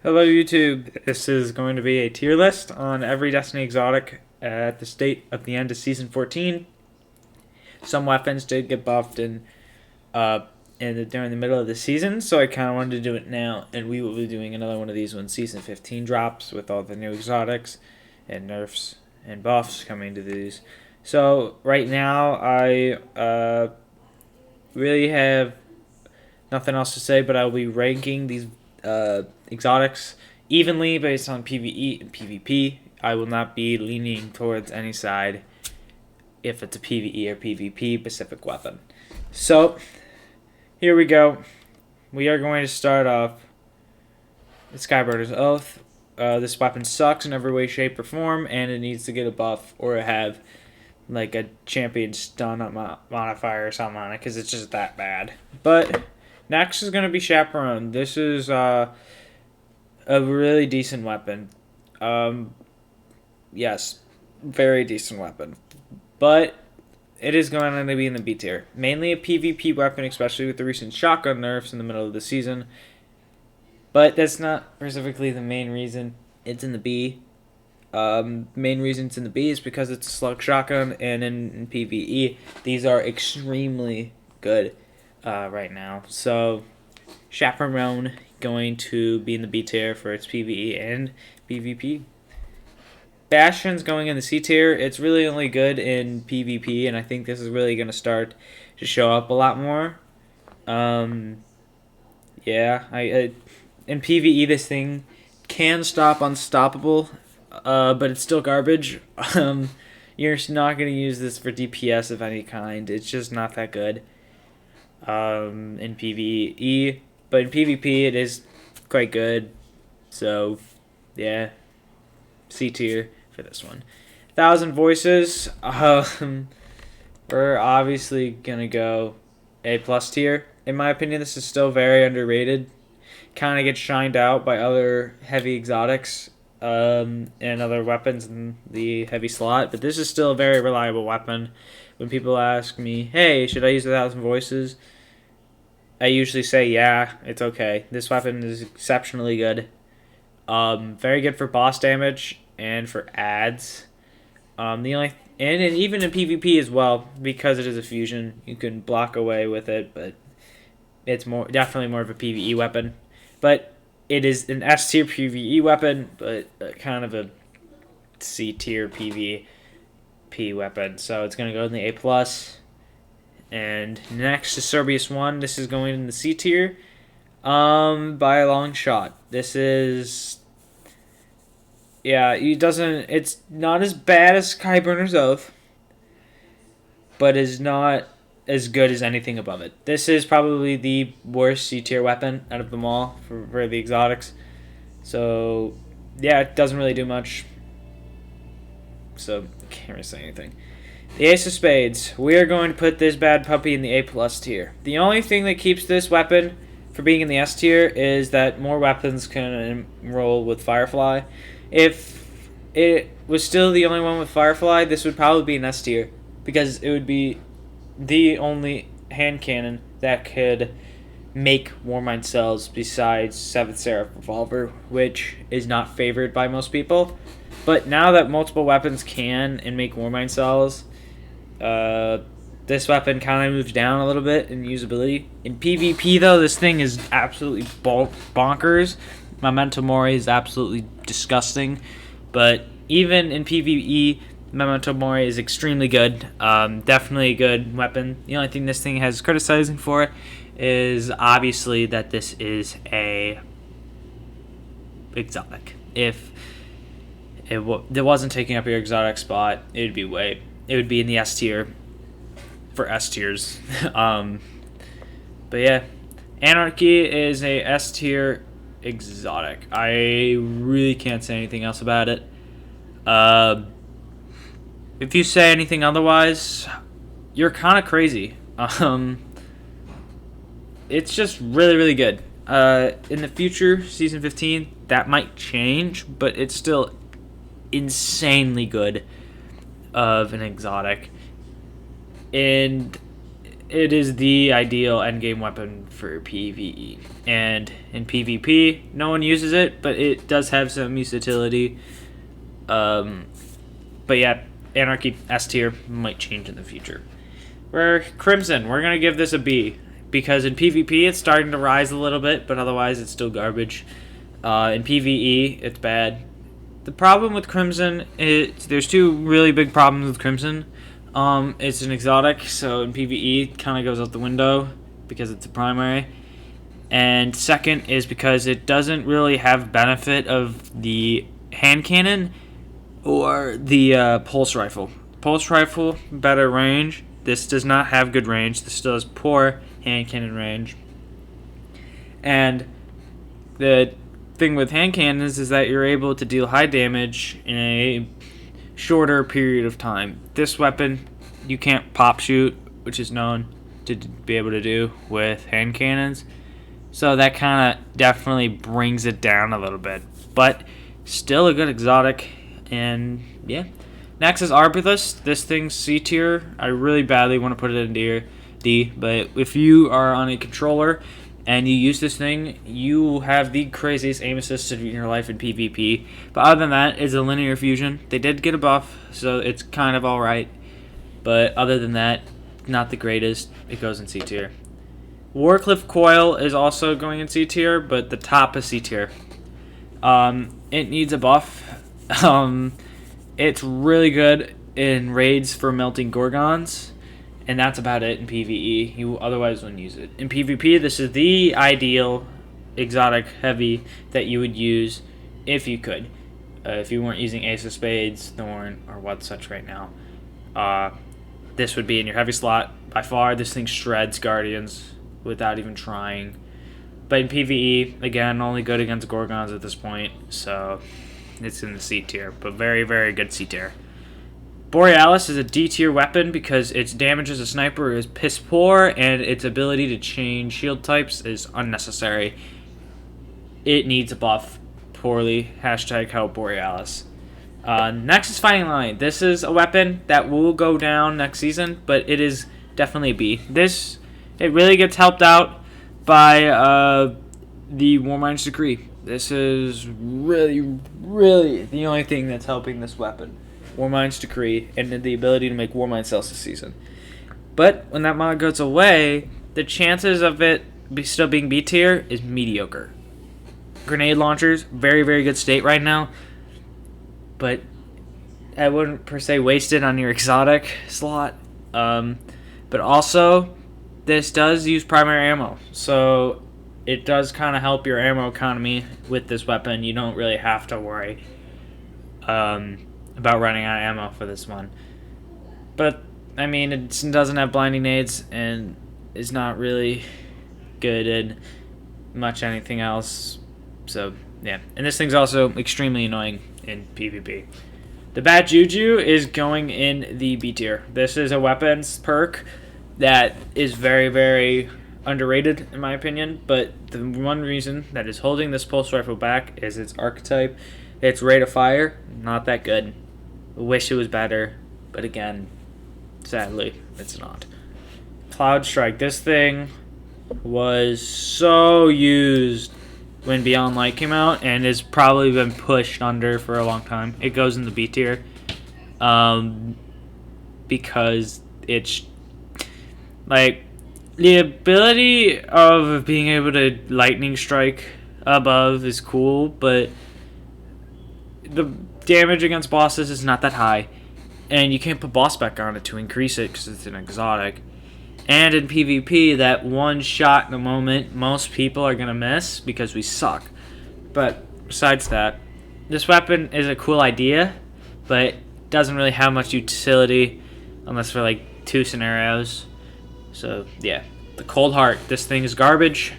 Hello YouTube, this is going to be a tier list on every Destiny exotic at the state of the end of Season 14. Some weapons did get buffed during the middle of the season, so I kind of wanted to do it now, and we will be doing another one of these when Season 15 drops with all the new exotics and nerfs and buffs coming to these. So right now I really have nothing else to say, but I'll be ranking these exotics evenly based on PvE and PvP. I will not be leaning towards any side if it's a PvE or PvP specific weapon. So, here we go. We are going to start off the Skyburner's Oath. This weapon sucks in every way, shape, or form, and it needs to get a buff or have like a champion stun modifier or something on it because it's just that bad. But next is going to be Chaperone. This is a really decent weapon. Yes, very decent weapon. But it is going to be in the B tier. Mainly a PvP weapon, especially with the recent shotgun nerfs in the middle of the season. But that's not specifically the main reason it's in the B. Main reason it's in the B is because it's a slug shotgun, and in PvE, these are extremely good right now. So, Chaperone going to be in the B tier for its PvE and PvP. Bastion's going in the C tier. It's really only good in PvP, and I think this is really going to start to show up a lot more. Yeah, in PvE this thing can stop unstoppable, but it's still garbage. You're not going to use this for DPS of any kind. It's just not that good in PvE, but in PvP it is quite good. So, yeah, C tier for this one. 1,000 Voices, we're obviously going to go A+ tier. In my opinion, this is still very underrated. Kind of gets shined out by other heavy exotics and other weapons in the heavy slot, but this is still a very reliable weapon. When people ask me, hey, should I use 1,000 Voices? I usually say, yeah, it's okay. This weapon is exceptionally good. Very good for boss damage and for ads. And even in PvP as well, because it is a fusion, you can block away with it, but it's definitely more of a PvE weapon. But it is an S tier PvE weapon, but kind of a C tier PvP weapon. So it's going to go in the A+. And next is Cerberus 1. This is going in the C tier by a long shot. This is... yeah, it's not as bad as Skyburner's Oath, but is not as good as anything above it. This is probably the worst C tier weapon out of them all for the exotics. So, yeah, it doesn't really do much. So, I can't really say anything. The Ace of Spades. We are going to put this bad puppy in the A+ tier. The only thing that keeps this weapon for being in the S tier is that more weapons can enroll with Firefly. If it was still the only one with Firefly, this would probably be an S tier, because it would be the only hand cannon that could make Warmind cells besides 7th Seraph Revolver, which is not favored by most people. But now that multiple weapons can and make Warmind cells, this weapon kind of moves down a little bit in usability. In PvP, though, this thing is absolutely bonkers. Memento Mori is absolutely disgusting. But even in PvE, Memento Mori is extremely good. Definitely a good weapon. The only thing this thing has criticizing for it is obviously that this is a exotic. If it wasn't taking up your exotic spot, it would be in the S tier for S tiers. But yeah, Anarchy is a S tier exotic. I really can't say anything else about it. If you say anything otherwise, you're kind of crazy. It's just really, really good. In the future, Season 15, that might change, but it's still insanely good of an exotic. And it is the ideal endgame weapon for PvE. And in PvP, no one uses it, but it does have some utility. But yeah, Anarchy S tier might change in the future. For Crimson, we're going to give this a B. Because in PvP, it's starting to rise a little bit, but otherwise it's still garbage. In PvE, it's bad. The problem with Crimson is there's two really big problems with Crimson. It's an exotic, so in PvE it kind of goes out the window because it's a primary. And second is because it doesn't really have benefit of the hand cannon or the pulse rifle. Pulse rifle, better range. This does not have good range. This still has poor hand cannon range. And the thing with hand cannons is that you're able to deal high damage in a shorter period of time. This weapon, you can't pop shoot, which is known to be able to do with hand cannons. So that kind of definitely brings it down a little bit. But still a good exotic. And yeah. Next is Arbalest. This thing's C tier. I really badly want to put it in D. But if you are on a controller and you use this thing, you will have the craziest aim assist in your life in PvP. But other than that, it's a linear fusion. They did get a buff, so it's kind of alright. But other than that, not the greatest. It goes in C tier. Warcliffe Coil is also going in C tier, but the top is C tier. It needs a buff. It's really good in raids for melting Gorgons, and that's about it in PvE. You otherwise wouldn't use it. In PvP, this is the ideal exotic heavy that you would use if you could. If you weren't using Ace of Spades, Thorn, or what such right now. This would be in your heavy slot. By far, this thing shreds Guardians without even trying. But in PvE, again, only good against Gorgons at this point, so it's in the C tier, but very, very good C tier. Borealis is a D tier weapon because its damage as a sniper is piss poor, and its ability to change shield types is unnecessary. It needs a buff poorly. Hashtag help Borealis. Next is Fighting Lion. This is a weapon that will go down next season, but it is definitely a B. It really gets helped out by the Warmind's Decree. This is really, really the only thing that's helping this weapon. Warmind's Decree and the ability to make Warmind cells this season. But when that mod goes away, the chances of it still being B tier is mediocre. Grenade launchers, very, very good state right now. But I wouldn't per se waste it on your exotic slot. But also, this does use primary ammo. So it does kind of help your ammo economy with this weapon. You don't really have to worry about running out of ammo for this one. But, I mean, it doesn't have blinding nades and is not really good at much anything else. So, yeah. And this thing's also extremely annoying in PvP. The Bad Juju is going in the B tier. This is a weapons perk that is very, very underrated in my opinion, but the one reason that is holding this pulse rifle back is its archetype. Its rate of fire, not that good. Wish it was better, but again, sadly, it's not. Cloud Strike. This thing was so used when Beyond Light came out and has probably been pushed under for a long time. It goes in the B tier because it's like the ability of being able to lightning strike above is cool, but the damage against bosses is not that high, and you can't put boss spec on it to increase it because it's an exotic. And in PvP, that one shot in the moment, most people are going to miss because we suck. But besides that, this weapon is a cool idea, but doesn't really have much utility unless for like 2 scenarios. So yeah, the Cold Heart. This thing is garbage,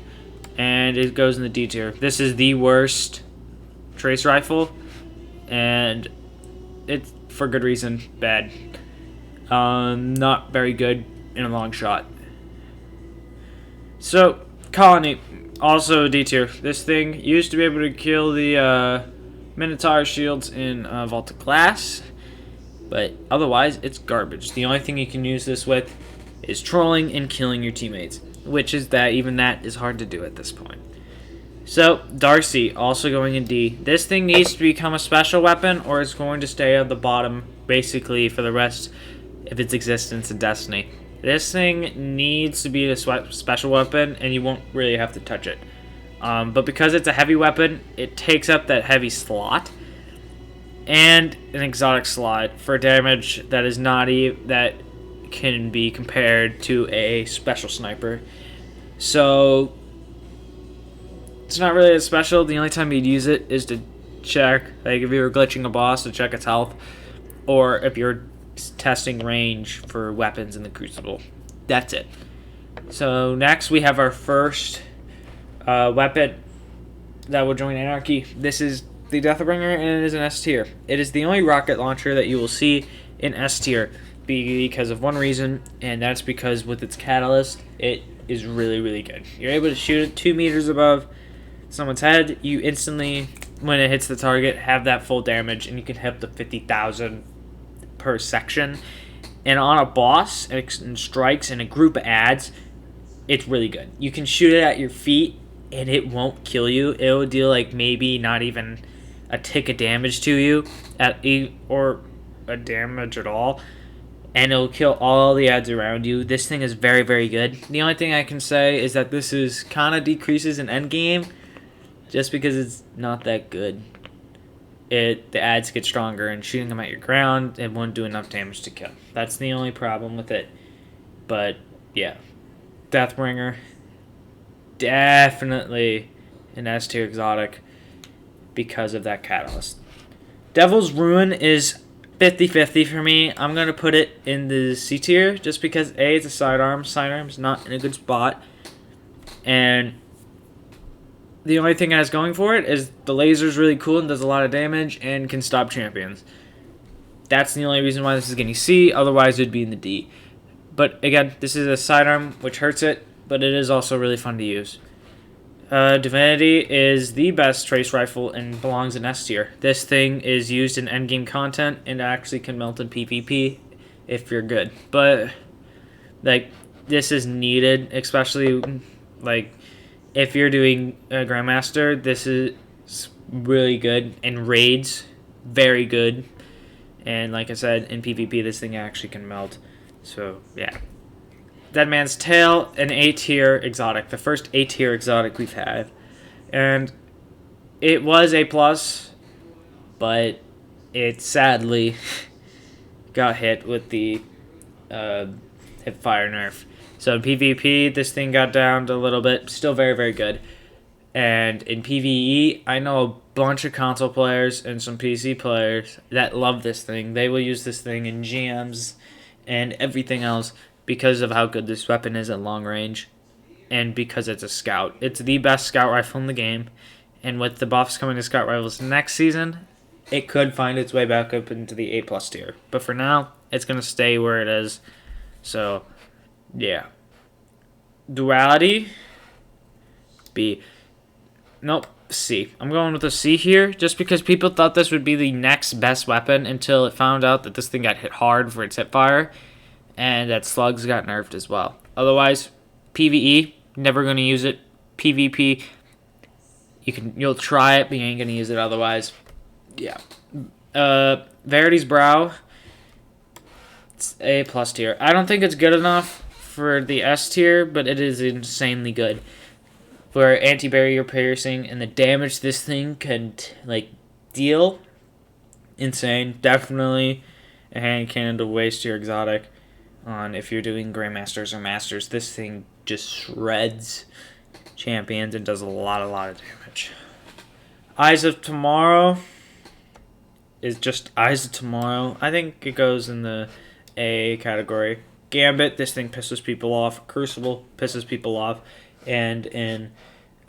and it goes in the D tier. This is the worst trace rifle, and it's for good reason bad. Not very good in a long shot. So, Colony, also D tier. This thing used to be able to kill the Minotaur shields in Vault of Glass, but otherwise it's garbage. The only thing you can use this with is trolling and killing your teammates, which is that even that is hard to do at this point. So, Darcy, also going in D. This thing needs to become a special weapon, or it's going to stay on the bottom, basically, for the rest of its existence in Destiny. This thing needs to be a special weapon, and you won't really have to touch it. But because it's a heavy weapon, it takes up that heavy slot, and an exotic slot for damage that is not that can be compared to a special sniper. So it's not really as special. The only time you'd use it is to check, like if you were glitching a boss, to check its health, or if you're testing range for weapons in the Crucible. That's it. So next we have our first weapon that will join Anarchy. This is the Deathbringer, and it is an S tier. It is the only rocket launcher that you will see in S tier because of one reason, and that's because with its catalyst, it is really, really good. You're able to shoot it 2 meters above someone's head. You instantly, when it hits the target, have that full damage, and you can hit up to 50,000 per section. And on a boss and strikes and a group of ads, it's really good. You can shoot it at your feet, and it won't kill you. It will deal like maybe not even a tick of damage to you or a damage at all, and it'll kill all the ads around you. This thing is very, very good. The only thing I can say is that this is kind of decreases in endgame, just because it's not that good. The ads get stronger, and shooting them at your ground, it won't do enough damage to kill. That's the only problem with it. But yeah, Deathbringer, definitely an S tier exotic because of that catalyst. Devil's Ruin is 50-50 for me. I'm going to put it in the C tier just because A, it's a sidearm. Sidearm's not in a good spot. And the only thing it has going for it is the laser's really cool and does a lot of damage and can stop champions. That's the only reason why this is getting C. Otherwise, it would be in the D. But again, this is a sidearm, which hurts it, but it is also really fun to use. Divinity is the best trace rifle and belongs in S tier. This thing is used in endgame content and actually can melt in PvP if you're good. But like, this is needed, especially like if you're doing a Grandmaster. This is really good, and raids very good. And like I said, in PvP, this thing actually can melt. So yeah. Dead Man's Tale, an A tier exotic, the first A tier exotic we've had, and it was A plus, but it sadly got hit with the hipfire nerf. So in PvP, this thing got down a little bit, still very, very good. And in PvE, I know a bunch of console players and some PC players that love this thing. They will use this thing in GMs and everything else because of how good this weapon is at long range, and because it's a scout. It's the best scout rifle in the game, and with the buffs coming to scout rifles next season, it could find its way back up into the A plus tier. But for now, it's going to stay where it is. So, yeah. Duality, B. Nope, C. I'm going with a C here, just because people thought this would be the next best weapon until it found out that this thing got hit hard for its hipfire, and that slugs got nerfed as well. Otherwise, PvE, never going to use it. PvP, you'll try it, but you ain't going to use it otherwise. Yeah. Verity's Brow, it's A plus tier. I don't think it's good enough for the S tier, but it is insanely good. For anti-barrier piercing and the damage this thing can deal, insane. Definitely a hand cannon to waste your exotic on if you're doing Grandmasters or Masters. This thing just shreds champions and does a lot of damage. Eyes of Tomorrow is just Eyes of Tomorrow. I think it goes in the A category. Gambit, this thing pisses people off. Crucible pisses people off. And in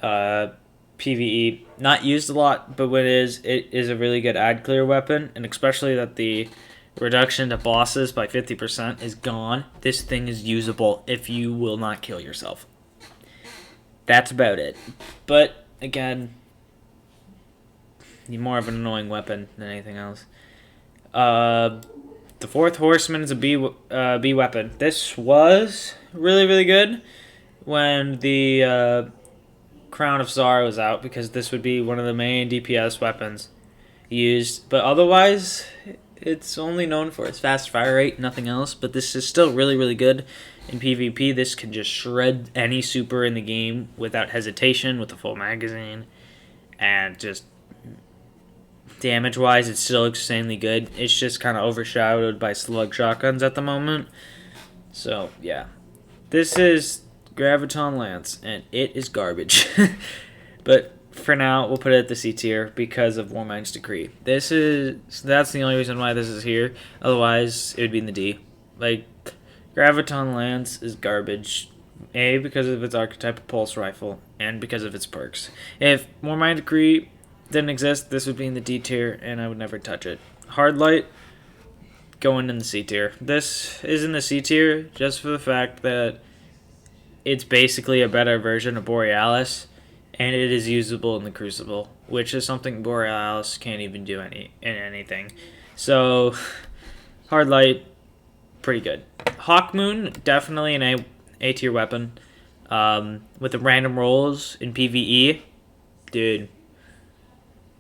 PvE, not used a lot, but when it is a really good ad clear weapon, and especially that the reduction to bosses by 50% is gone. This thing is usable if you will not kill yourself. That's about it. But again, you're more of an annoying weapon than anything else. The Fourth Horseman is a B weapon. This was really, really good when the Crown of Tsar was out, because this would be one of the main DPS weapons used. But otherwise, it's only known for its fast fire rate, nothing else. But this is still really, really good in PvP. This can just shred any super in the game without hesitation with a full magazine. And just damage-wise, it's still insanely good. It's just kind of overshadowed by slug shotguns at the moment. So, yeah. This is Graviton Lance, and it is garbage. But for now, we'll put it at the C tier because of Warmind's Decree. That's the only reason why this is here. Otherwise, it would be in the D. Like, Graviton Lance is garbage. A, because of its archetype pulse rifle, and because of its perks. If Warmind Decree didn't exist, this would be in the D tier, and I would never touch it. Hard Light, going in the C tier. This is in the C tier just for the fact that it's basically a better version of Borealis, and it is usable in the Crucible, which is something Borealis can't even do in anything. So, Hard Light, pretty good. Hawkmoon, definitely an A tier weapon. With the random rolls in PvE, dude,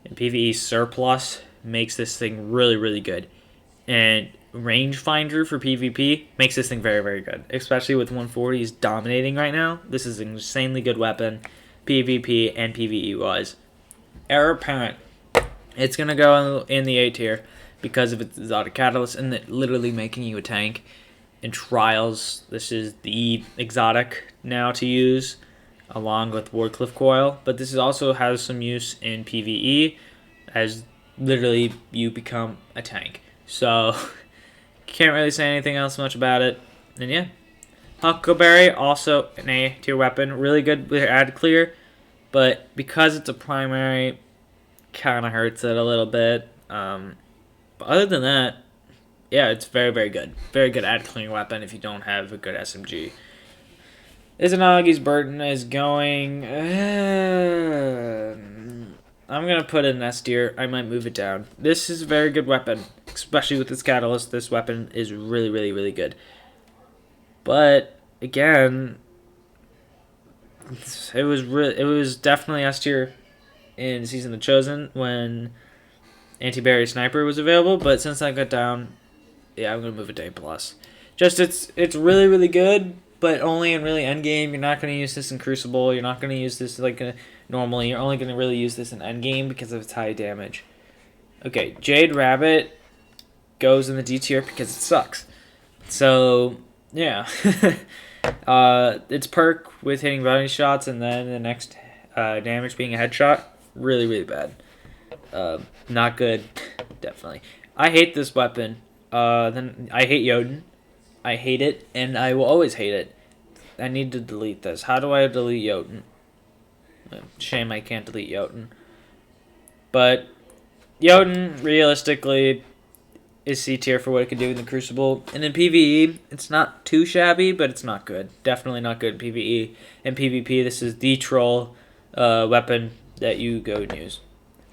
in PvE surplus makes this thing really, really good. And rangefinder for PvP makes this thing very, very good. Especially with 140s dominating right now. This is an insanely good weapon, PvP and PvE wise. Heir Apparent, it's going to go in the A tier because of its exotic catalyst and it literally making you a tank. In Trials, this is the exotic now to use, along with Wardcliff Coil. But this also has some use in PvE, as literally you become a tank. So, can't really say anything else much about it. And yeah, Huckleberry, also an A tier weapon. Really good with ad clear, but because it's a primary, kind of hurts it a little bit. But other than that, yeah, it's very, very good. Very good ad clearing weapon if you don't have a good SMG. Izanagi's Burden is going... I'm going to put it in S tier. I might move it down. This is a very good weapon. Especially with this catalyst, this weapon is really, really, really good. But, again, it was definitely S tier in Season of the Chosen when Anti-Barrier Sniper was available. But since that got down... yeah, I'm going to move it to A+. Just, it's really, really good, but only in really endgame. You're not going to use this in Crucible. You're not going to use this normally. You're only going to really use this in endgame because of its high damage. Okay, Jade Rabbit goes in the D tier because it sucks. So, yeah. Its perk with hitting bounty shots and then the next damage being a headshot, really, really bad. Not good, definitely. I hate this weapon. Then I hate Jotun. I hate it, and I will always hate it. I need to delete this. How do I delete Jotun? Shame I can't delete Jotun. But Jotun, realistically, is C tier for what it can do in the Crucible. And in PvE, it's not too shabby, but it's not good. Definitely not good in PvE. In PvP, this is the troll weapon that you go and use.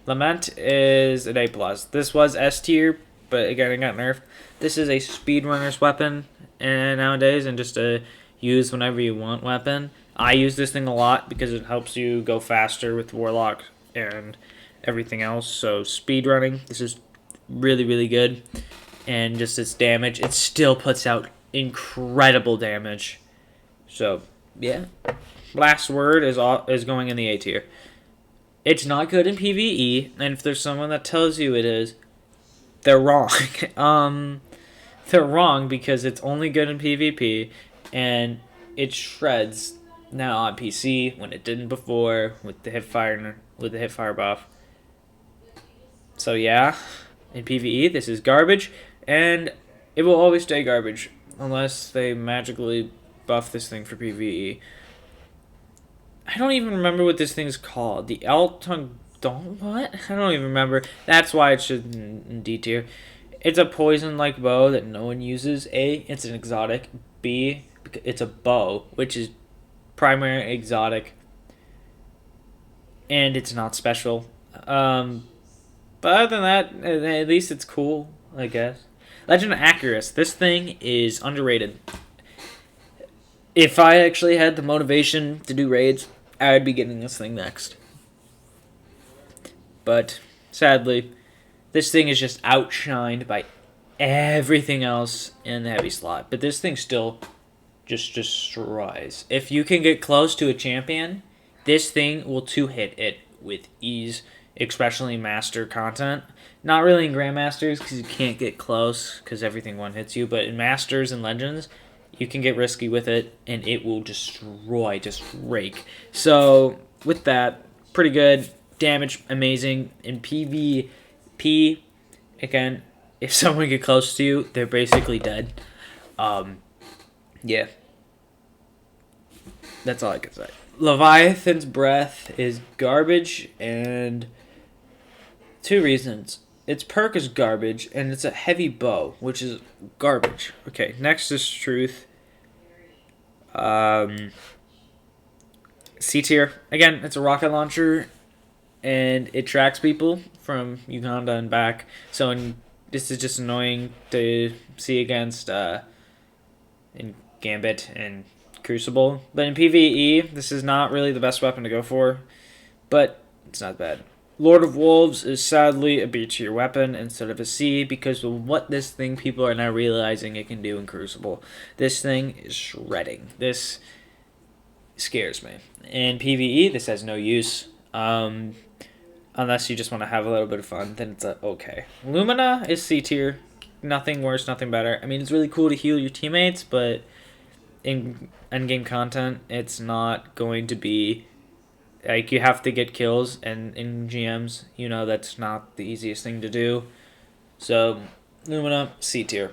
Lament is an A+. This was S tier, but again, it got nerfed. This is a speedrunner's weapon nowadays, and just a use whenever you want weapon. I use this thing a lot because it helps you go faster with Warlock and everything else. So speedrunning, this is really, really good. And just its damage, it still puts out incredible damage. So, yeah. Last word is going in the A tier. It's not good in PvE, and if there's someone that tells you it is, they're wrong. They're wrong because it's only good in PvP, and it shreds now on PC when it didn't before with the hipfire buff. So yeah, in PvE this is garbage, and it will always stay garbage unless they magically buff this thing for PvE. I don't even remember what this thing's called. The Elton... what? I don't even remember. That's why it should in D tier. It's a poison-like bow that no one uses. A, it's an exotic. B, it's a bow, which is primary exotic. And it's not special. But other than that, at least it's cool, I guess. Legend of Acurus. This thing is underrated. If I actually had the motivation to do raids, I'd be getting this thing next. But sadly, this thing is just outshined by everything else in the heavy slot. But this thing still just destroys. If you can get close to a champion, this thing will two-hit it with ease, especially master content. Not really in Grandmasters because you can't get close because everything one-hits you, but in Masters and Legends, you can get risky with it and it will destroy, just rake. So with that, pretty good. Damage, amazing. In PvP, again, if someone get close to you, they're basically dead. Yeah. That's all I can say. Leviathan's Breath is garbage, and 2 reasons. Its perk is garbage, and it's a heavy bow, which is garbage. Okay, next is Truth. C tier. Again, it's a rocket launcher, and it tracks people from Uganda and back. So this is just annoying to see against in Gambit and Crucible. But in PvE, this is not really the best weapon to go for, but it's not bad. Lord of Wolves is sadly a B tier weapon instead of a C because of what this thing people are now realizing it can do in Crucible. This thing is shredding. This scares me. In PvE, this has no use. Unless you just want to have a little bit of fun, then it's okay. Lumina is C tier. Nothing worse, nothing better. I mean, it's really cool to heal your teammates, but in endgame content, it's not going to be... Like, you have to get kills, and in GMs, you know that's not the easiest thing to do. So, Lumina, C tier.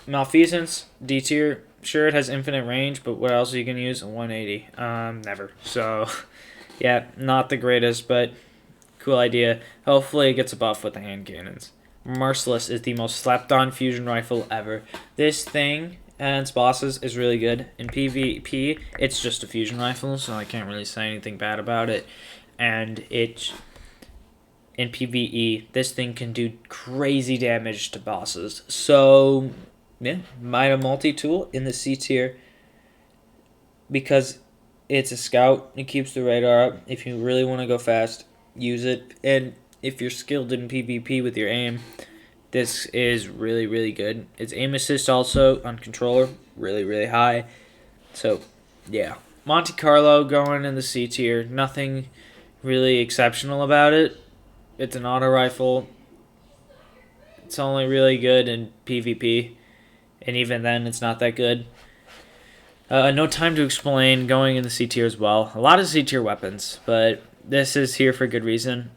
Malfeasance, D tier. Sure, it has infinite range, but what else are you going to use? 180. Never. So, yeah, not the greatest, but cool idea. Hopefully it gets a buff with the hand cannons. Merciless is the most slept-on fusion rifle ever. This thing and its bosses is really good. In PvP, it's just a fusion rifle, so I can't really say anything bad about it. And in PvE, this thing can do crazy damage to bosses. So, yeah, Mida multi-tool in the C tier because it's a scout. It keeps the radar up. If you really want to go fast, use it. And if you're skilled in PvP with your aim, this is really, really good. Its aim assist also on controller, really, really high. So, yeah. Monte Carlo going in the C tier. Nothing really exceptional about it. It's an auto rifle. It's only really good in PvP. And even then, it's not that good. No Time to Explain going in the C tier as well. A lot of C tier weapons, but this is here for good reason.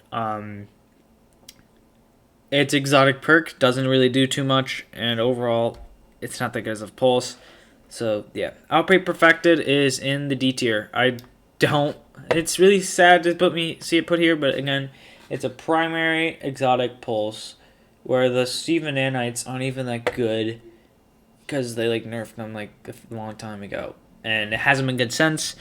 Its exotic perk doesn't really do too much, and overall, it's not that good as a pulse. So, yeah. Outbreak Perfected is in the D tier. It's really sad to see it put here, but again, it's a primary exotic pulse, where the Steven Nanites aren't even that good, because they, nerfed them, a long time ago. And it hasn't been good since.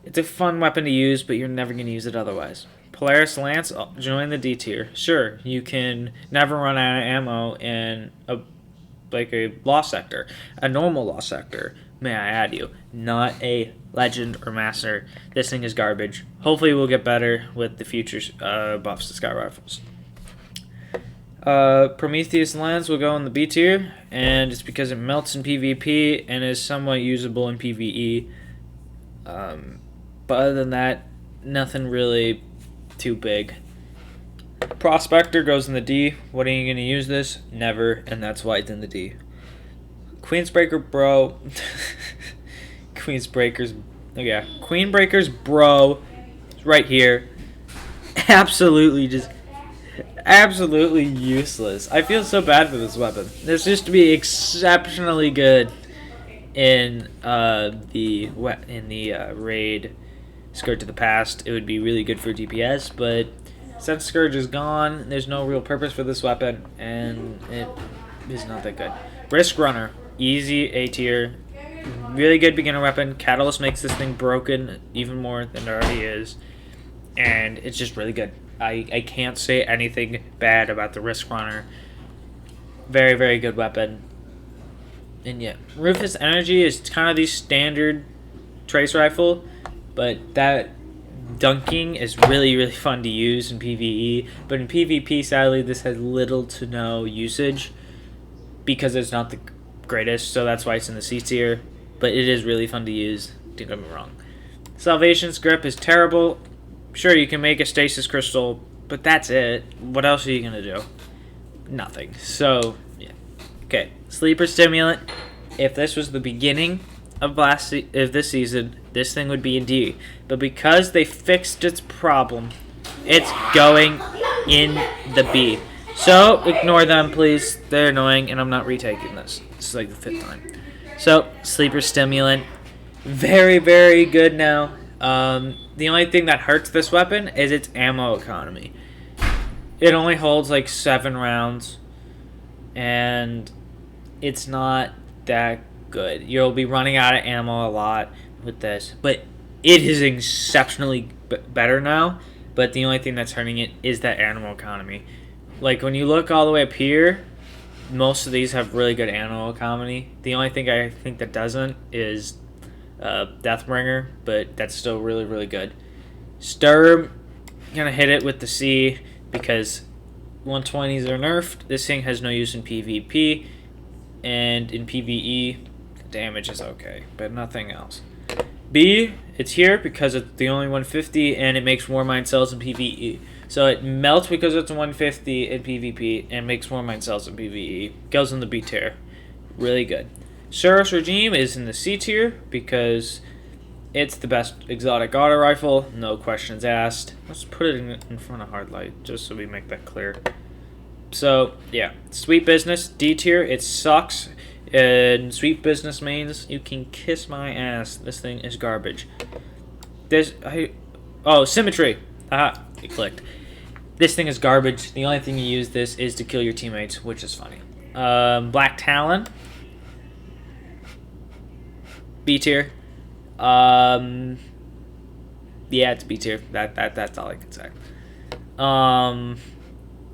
It's a fun weapon to use, but you're never going to use it otherwise. Polaris Lance, join the D tier. Sure, you can never run out of ammo in a lost sector. A normal lost sector, may I add you. Not a legend or master. This thing is garbage. Hopefully we'll get better with the future buffs to Sky Rifles. Prometheus Lance will go in the B tier, and it's because it melts in PvP and is somewhat usable in PvE. But other than that, nothing really too big. Prospector goes in the D. What are you going to use this? Never, and that's why it's in the D. Queensbreaker Bro. Queensbreaker's... Oh yeah. Queenbreaker's Bro. Right here. Absolutely useless. I feel so bad for this weapon. This used to be exceptionally good in the raid Scourge of the Past. It would be really good for DPS, but since Scourge is gone, there's no real purpose for this weapon, and it is not that good. Risk Runner, easy A tier, really good beginner weapon. Catalyst makes this thing broken even more than it already is, and it's just really good. I can't say anything bad about the Risk Runner. Very, very good weapon. And yeah, Rufus Energy is kind of the standard trace rifle, but that dunking is really, really fun to use in PvE. But in PvP, sadly, this has little to no usage because it's not the greatest, so that's why it's in the C tier. But it is really fun to use, don't get me wrong. Salvation's grip is terrible. Sure, you can make a stasis crystal, but that's it. What else are you going to do? Nothing. So, yeah. Okay, Sleeper Stimulant. If this was the beginning of this season, this thing would be in D. But because they fixed its problem, it's going in the B. So, ignore them, please. They're annoying, and I'm not retaking this. This is like the 5th time. So, Sleeper Stimulant. Very, very good now. The only thing that hurts this weapon is its ammo economy. It only holds like 7 rounds, and it's not that good. You'll be running out of ammo a lot with this, but it is exceptionally better now. But the only thing that's hurting it is that ammo economy. Like when you look all the way up here, most of these have really good ammo economy. The only thing I think that doesn't is Deathbringer, but that's still really, really good. Sturm, gonna hit it with the C because 120s are nerfed. This thing has no use in PvP, and in PvE, the damage is okay, but nothing else. B, it's here because it's the only 150, and it makes Warmind cells in PvE. So it melts because it's 150 in PvP, and makes Warmind cells in PvE. Goes in the B tier. Really good. Suros Regime is in the C tier because it's the best exotic auto rifle, no questions asked. Let's put it in front of Hardlight just so we make that clear. So yeah, Sweet Business D tier. It sucks. And Sweet Business mains, you can kiss my ass. This thing is garbage. Symmetry. Aha, it clicked. This thing is garbage. The only thing you use this is to kill your teammates, which is funny. Black Talon. B tier. Yeah, it's B tier. That's all I can say.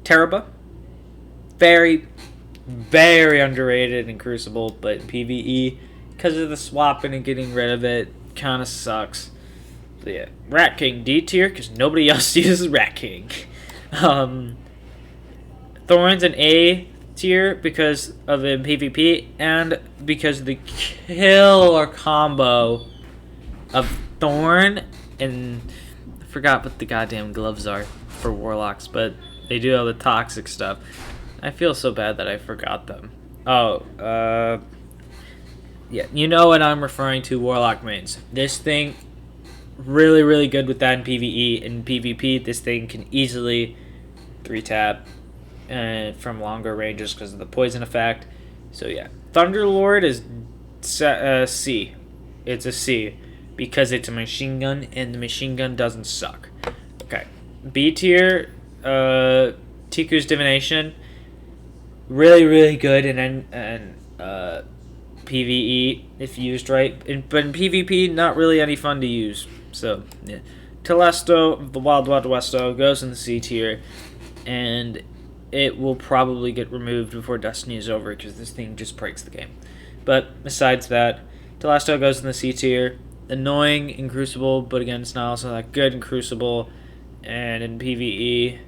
Teraba. Very, very underrated in Crucible, but in PvE, because of the swapping and getting rid of it, kind of sucks. So yeah, Rat King D tier, because nobody else uses Rat King. Thorns in A tier because of the PvP and because of the killer combo of Thorn and I forgot what the goddamn gloves are for Warlocks, but they do all the toxic stuff. I feel so bad that I forgot them. Yeah, you know what I'm referring to, Warlock mains. This thing, really, really good with that in PvE. In PvP, this thing can easily 3-tap from longer ranges because of the poison effect. So yeah, Thunderlord is C. It's a C because it's a machine gun, and the machine gun doesn't suck. Okay, B tier, Tiku's Divination. Really, really good and PvE if used right, but in PvP, not really any fun to use. So yeah, Telesto, the Wild Wild Westo, goes in the C tier, and it will probably get removed before Destiny is over because this thing just breaks the game. But besides that, Telesto goes in the C tier. Annoying in Crucible, but again, it's not also that good in Crucible, and in PvE,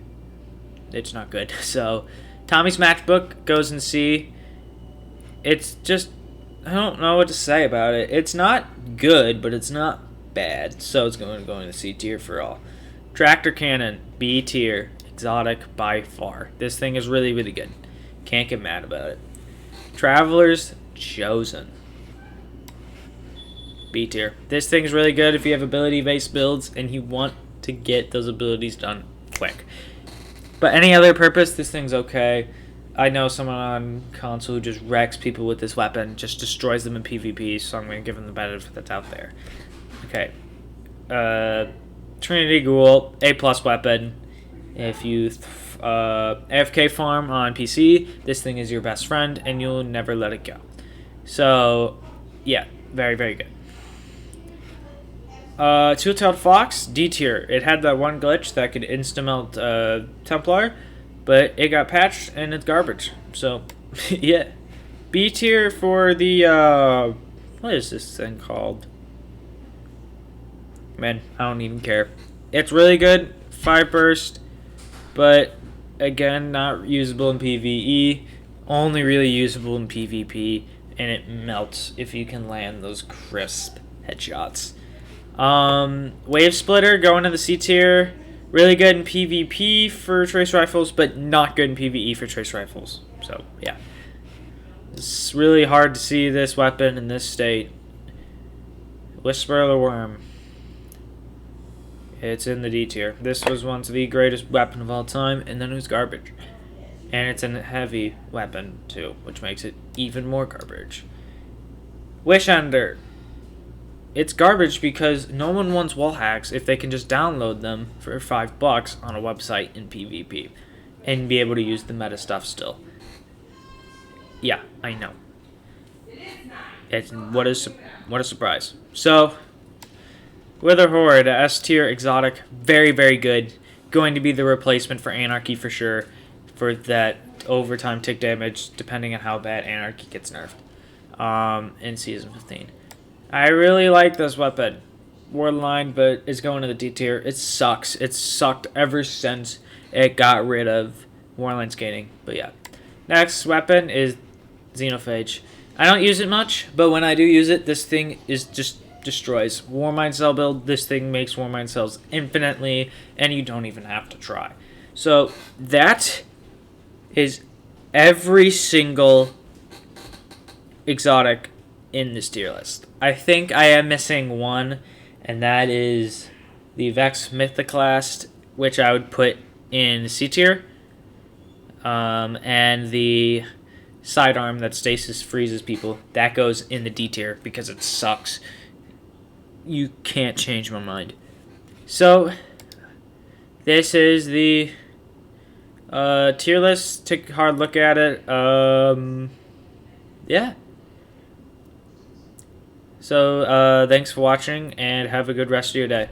it's not good. So Tommy's Matchbook goes in C. It's just, I don't know what to say about it. It's not good, but it's not bad. So it's going to go in the C tier for all. Tractor Cannon, B tier. Exotic by far. This thing is really, really good. Can't get mad about it. Traveler's Chosen. B tier. This thing's really good if you have ability-based builds and you want to get those abilities done quick. But any other purpose, this thing's okay. I know someone on console who just wrecks people with this weapon, just destroys them in PvP, so I'm going to give them the benefit that's out there. Okay. Trinity Ghoul, A+ weapon. If you AFK farm on PC, this thing is your best friend, and you'll never let it go. So, yeah, very, very good. Two-tailed Fox, D tier. It had that one glitch that could insta-melt Templar, but it got patched and it's garbage. So Yeah. B tier for the what is this thing called? Man, I don't even care. It's really good, 5 burst, but again, not usable in PvE. Only really usable in PvP, and it melts if you can land those crisp headshots. Wave Splitter going to the C tier. Really good in PvP for trace rifles, but not good in PvE for trace rifles. So, yeah. It's really hard to see this weapon in this state. Whisper of the Worm. It's in the D tier. This was once the greatest weapon of all time, and then it was garbage. And it's a heavy weapon, too, which makes it even more garbage. Wish Ender. It's garbage because no one wants wall hacks if they can just download them for $5 on a website in PvP and be able to use the meta stuff still. Yeah, I know. What a surprise. So, Wither Horde, S tier exotic, very, very good. Going to be the replacement for Anarchy for sure, for that overtime tick damage, depending on how bad Anarchy gets nerfed in Season 15. I really like this weapon. Warline, but it's going to the D tier. It sucks. It's sucked ever since it got rid of Warline skating. But yeah. Next weapon is Xenophage. I don't use it much, but when I do use it, this thing is just destroys. Warmind cell build, this thing makes Warmind cells infinitely, and you don't even have to try. So that is every single exotic in this tier list. I think I am missing one, and that is the Vex Mythoclast, which I would put in C tier, and the sidearm that stasis freezes people, that goes in the D tier because it sucks. You can't change my mind. So, this is the tier list. Take a hard look at it. Yeah. So, thanks for watching, and have a good rest of your day.